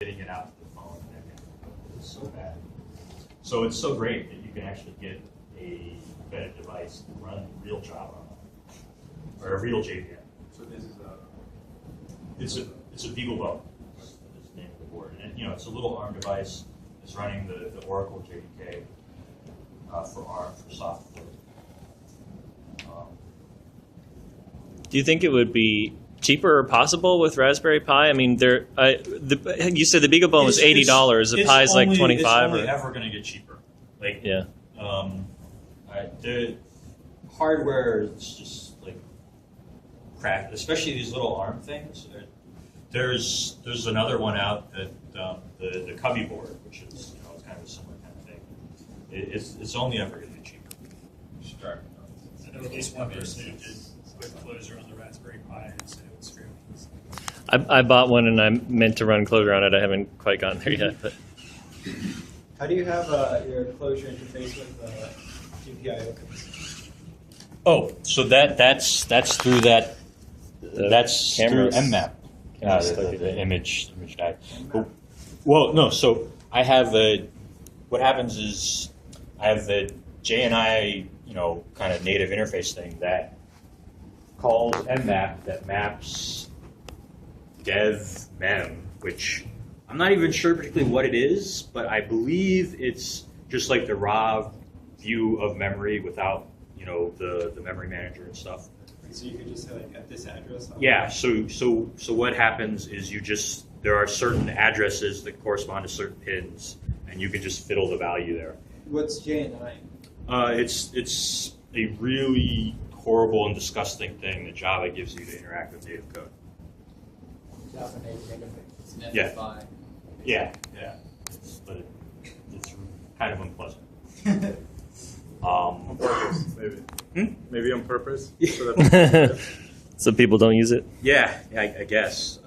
getting it out to the phone. It's so bad. So it's so great that you can actually get a embedded device to run real Java or a real JVM. So this is It's a BeagleBone. That's the name of the board, and it's a little ARM device. It's running the Oracle JDK for ARM for software. Do you think it would be cheaper or possible with Raspberry Pi? I mean, you said the BeagleBone was $80. The Pi is like $25. It's only ever going to get cheaper. Like, yeah. The hardware is just like cracked, especially these little ARM things. There's another one out that the Cubby board, which is it's kind of a similar kind of thing. It's only ever going to get cheaper. Sure. I know at least one person who did quick Clojure on the Raspberry Pi and said it was extremely easy. I bought one and I meant to run Clojure on it. I haven't quite gotten there yet. But How do you have your Clojure interface with GPIO? Oh, so that's through that. That's through cameras. mmap. The image guy. Well, no. So I have what happens is I have the JNI, kind of native interface thing that calls mmap that maps dev mem, which I'm not even sure particularly what it is, but I believe it's just like the raw view of memory without the memory manager and stuff. So you could just say like at this address? Yeah, so what happens is there are certain addresses that correspond to certain pins, and you can just fiddle the value there. What's JNI? It's a really horrible and disgusting thing that Java gives you to interact with native code. Java native interface. It's an Yeah. FFI. Yeah. But it's kind of unpleasant. On purpose, maybe. Maybe on purpose. So so people don't use it. Yeah, I guess.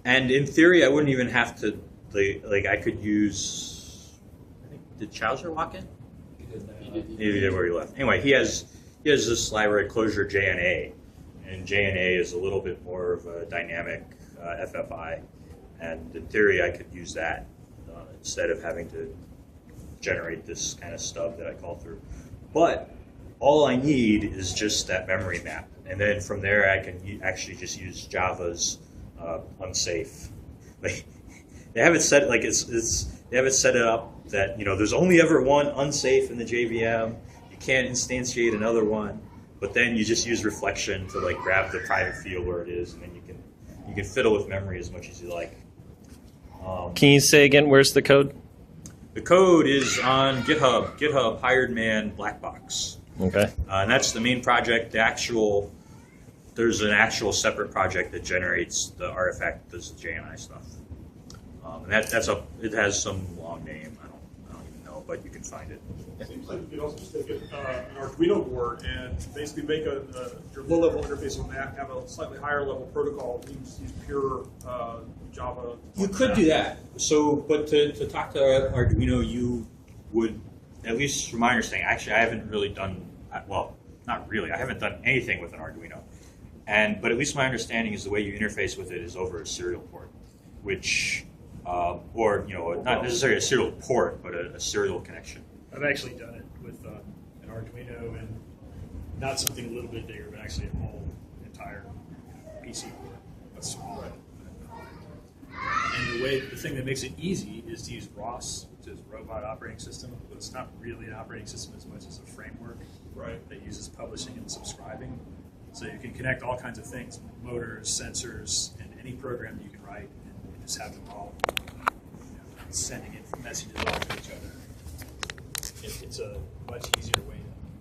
And in theory, I wouldn't even have to I could use. I think did Clojure lock in? Maybe he did where he left. Anyway, he has this library Clojure JNA, and JNA is a little bit more of a dynamic FFI, and in theory, I could use that instead of having to generate this kind of stub that I call through. But all I need is just that memory map, and then from there I can actually just use Java's unsafe. Like they have it set they have it set up that there's only ever one unsafe in the JVM. You can't instantiate another one, but then you just use reflection to grab the private field where it is, and then you can fiddle with memory as much as you like. Can you say again, where's the code? The code is on GitHub, hiredman black box. Okay. And that's the main project. There's an actual separate project that generates the artifact that does the JNI stuff. And it has some long name. I don't even know, but you can find it. Seems like you could also just take an Arduino board and basically make your low-level interface on that, have a slightly higher-level protocol, use pure Java. You could do that. So, but to talk to Arduino, you would, at least from my understanding, actually I haven't really done, well, not really, I haven't done anything with an Arduino. But at least my understanding is the way you interface with it is over a serial port, which, not necessarily a serial port, but a serial connection. I've actually done it with an Arduino and not something a little bit bigger, but actually a whole entire PC board. That's right. And the thing that makes it easy is to use ROS, which is Robot Operating System, but it's not really an operating system as much as a framework that uses publishing and subscribing. So you can connect all kinds of things, motors, sensors, and any program you can write, and just have them all sending messages off to each other. It's a much easier way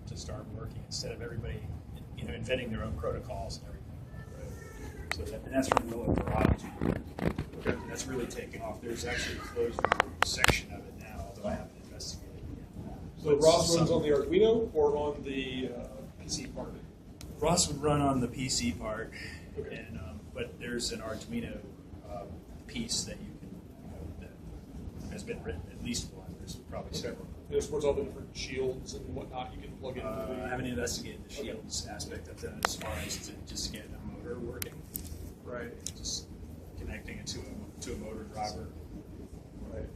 to start working instead of everybody inventing their own protocols and everything. So that's from Willow Garage. That's really taken off. There's actually a Clojure section of it now, although I haven't investigated it yet. So ROS runs on the Arduino or on the PC part of it? ROS would run on the PC part, but there's an Arduino piece that you can that has been written, at least one. There's probably several. It supports all the different shields and whatnot you can plug into I haven't investigated the shields aspect of that as far as to just get a motor working. Right. Just connecting it to a motor driver.